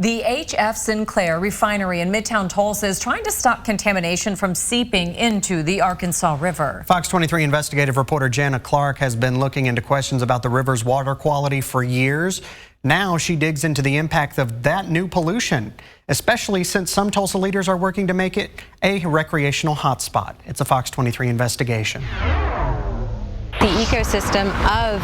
The H.F. Sinclair refinery in midtown Tulsa is trying to stop contamination from seeping into the Arkansas River. FOX23 investigative reporter Jana Clark has been looking into questions about the river's water quality for years. Now she digs into the impact of that new pollution, especially since some Tulsa leaders are working to make it a recreational hotspot. It's a FOX23 investigation. The ecosystem of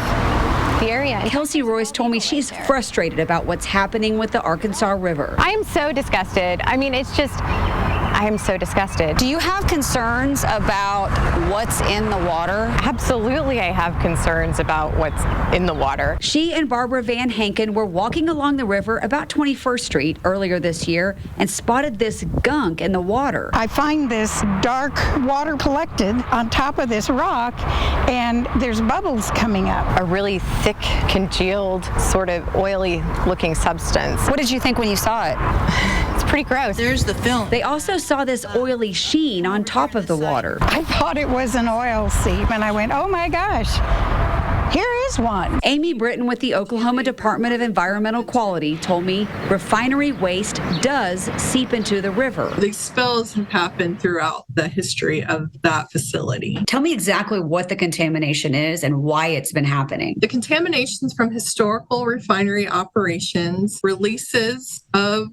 the area. Kelsey Royce told me she's frustrated about what's happening with the Arkansas River. I am so disgusted. I mean, it's just, I am so disgusted. Do you have concerns about what's in the water? Absolutely, I have concerns about what's in the water. She and Barbara Van Hanken were walking along the river about 21st Street earlier this year and spotted this gunk in the water. I find this dark water collected on top of this rock, and there's bubbles coming up. A really thick, congealed, sort of oily looking substance. What did you think when you saw it? It's pretty gross. There's the film. They also saw this oily sheen on top of the water. I thought it was an oil seep, and I went, oh my gosh, here is one. Amy Britton with the Oklahoma Department of Environmental Quality told me refinery waste does seep into the river. These spills have happened throughout the history of that facility. Tell me exactly what the contamination is and why it's been happening. The contaminations from historical refinery operations, releases of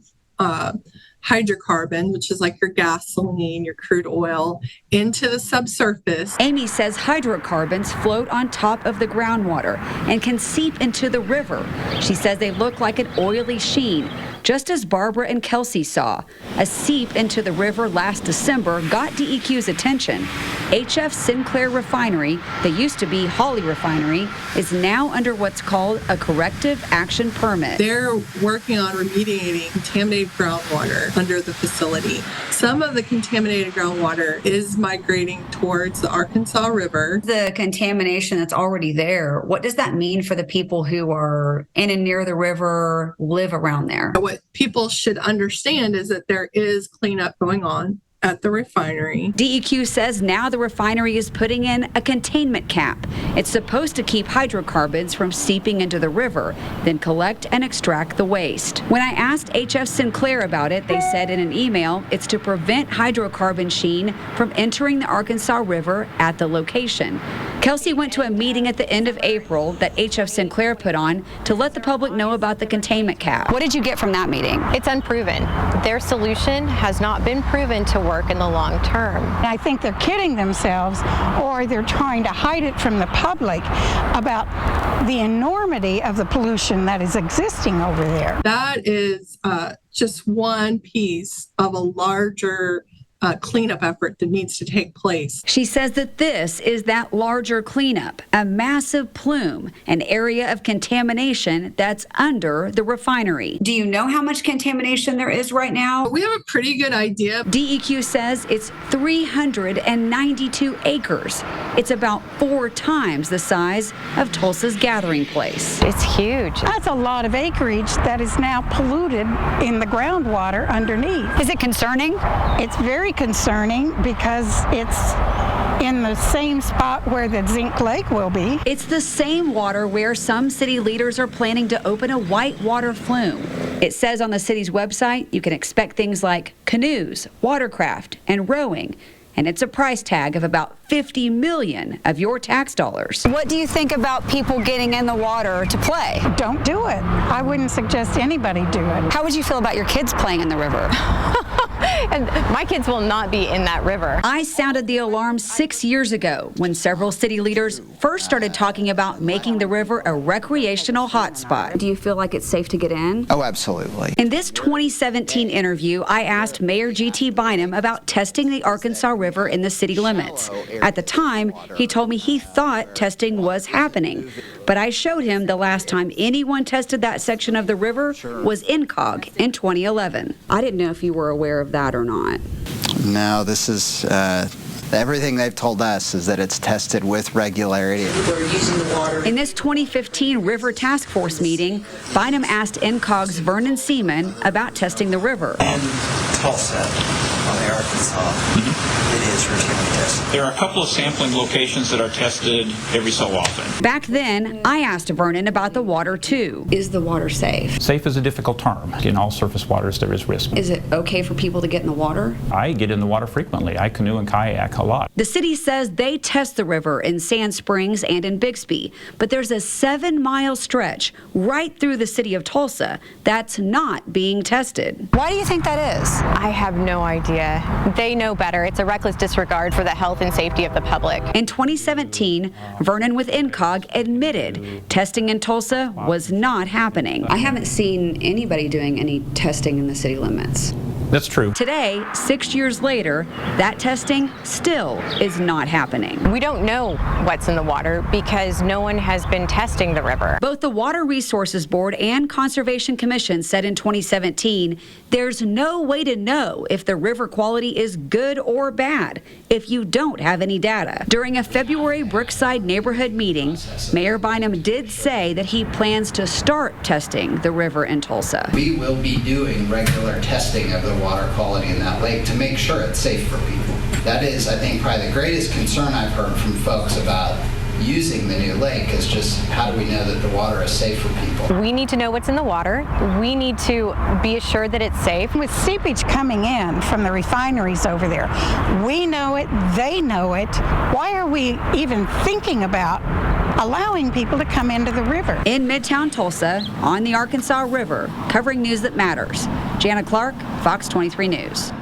hydrocarbon, which is like your gasoline, your crude oil, into the subsurface. Amy says hydrocarbons float on top of the groundwater and can seep into the river. She says they look like an oily sheen, just as Barbara and Kelsey saw. A seep into the river last December got DEQ's attention. H.F. Sinclair refinery, that used to be Holly Refinery, is now under what's called a corrective action permit. They're working on remediating contaminated groundwater under the facility. Some of the contaminated groundwater is migrating towards the Arkansas River. The contamination that's already there, what does that mean for the people who are in and near the river, live around there? What people should understand is that there is cleanup going on at the refinery. DEQ says now the refinery is putting in a containment cap. It's supposed to keep hydrocarbons from seeping into the river, then collect and extract the waste. When I asked H.F. Sinclair about it, they said in an email it's to prevent hydrocarbon sheen from entering the Arkansas River at the location. Kelsey went to a meeting at the end of April that H.F. Sinclair put on to let the public know about the containment cap. What did you get from that meeting? It's unproven. Their solution has not been proven to work in the long term. I think they're kidding themselves, or they're trying to hide it from the public about the enormity of the pollution that is existing over there. That is just one piece of a larger cleanup effort that needs to take place. She says that this is that larger cleanup, a massive plume, an area of contamination that's under the refinery. Do you know how much contamination there is right now? We have a pretty good idea. DEQ says it's 392 acres. It's about 4 times the size of Tulsa's gathering place. It's huge. That's a lot of acreage that is now polluted in the groundwater underneath. Is it concerning? It's very concerning because it's in the same spot where the zinc lake will be. It's the same water where some city leaders are planning to open a whitewater flume. It says on the city's website you can expect things like canoes, watercraft, and rowing. And it's a price tag of about $50 million of your tax dollars. What do you think about people getting in the water to play? Don't do it. I wouldn't suggest anybody do it. How would you feel about your kids playing in the river? And my kids will not be in that river. I sounded the alarm 6 years ago when several city leaders first started talking about making the river a recreational hotspot. Do you feel like it's safe to get in? Oh, absolutely. In this 2017 interview, I asked Mayor G.T. Bynum about testing the Arkansas River in the city limits. At the time, he told me he thought testing was happening, but I showed him the last time anyone tested that section of the river was INCOG in 2011. I didn't know if you were aware of that or not. No, this is everything they've told us is that it's tested with regularity. In this 2015 River Task Force meeting, Bynum asked INCOG's Vernon Seaman about testing the river. Tulsa on the Arkansas, it is routinely tested. There are a couple of sampling locations that are tested every so often. Back then, I asked Vernon about the water too. Is the water safe? Safe is a difficult term. In all surface waters, there is risk. Is it okay for people to get in the water? I get in the water frequently. I canoe and kayak a lot. The city says they test the river in Sand Springs and in Bixby, but there's a 7-mile stretch right through the city of Tulsa that's not being tested. Why do you think that is? I have no idea. They know better. It's a reckless disregard for the health and safety of the public. In 2017, Vernon with INCOG admitted testing in Tulsa was not happening. I haven't seen anybody doing any testing in the city limits. That's true. Today, 6 years later, that testing still is not happening. We don't know what's in the water because no one has been testing the river. Both the Water Resources Board and Conservation Commission said in 2017, there's no way to know if the river quality is good or bad if you don't have any data. During a February Brookside neighborhood meeting, Mayor Bynum did say that he plans to start testing the river in Tulsa. We will be doing regular testing of the water quality in that lake to make sure it's safe for people. That is, I think, probably the greatest concern I've heard from folks about using the new lake is just how do we know that the water is safe for people? We need to know what's in the water. We need to be assured that it's safe. With seepage coming in from the refineries over there, we know it, they know it. Why are we even thinking about allowing people to come into the river? In midtown Tulsa, on the Arkansas River, covering news that matters. Jana Clark, Fox 23 News.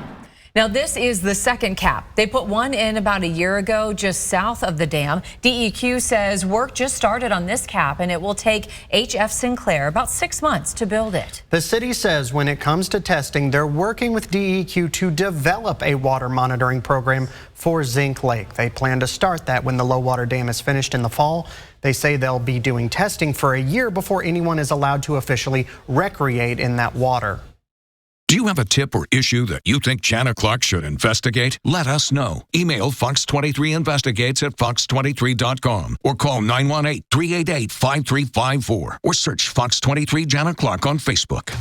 Now, this is the second cap. They put one in about a year ago, just south of the dam. DEQ says work just started on this cap, and it will take HF Sinclair about 6 months to build it. The city says when it comes to testing, they're working with DEQ to develop a water monitoring program for Zinc Lake. They plan to start that when the low water dam is finished in the fall. They say they'll be doing testing for a year before anyone is allowed to officially recreate in that water. Do you have a tip or issue that you think Jana Clark should investigate? Let us know. Email FOX23 Investigates at fox23.com or call 918-388-5354 or search Fox 23 Jana Clark on Facebook.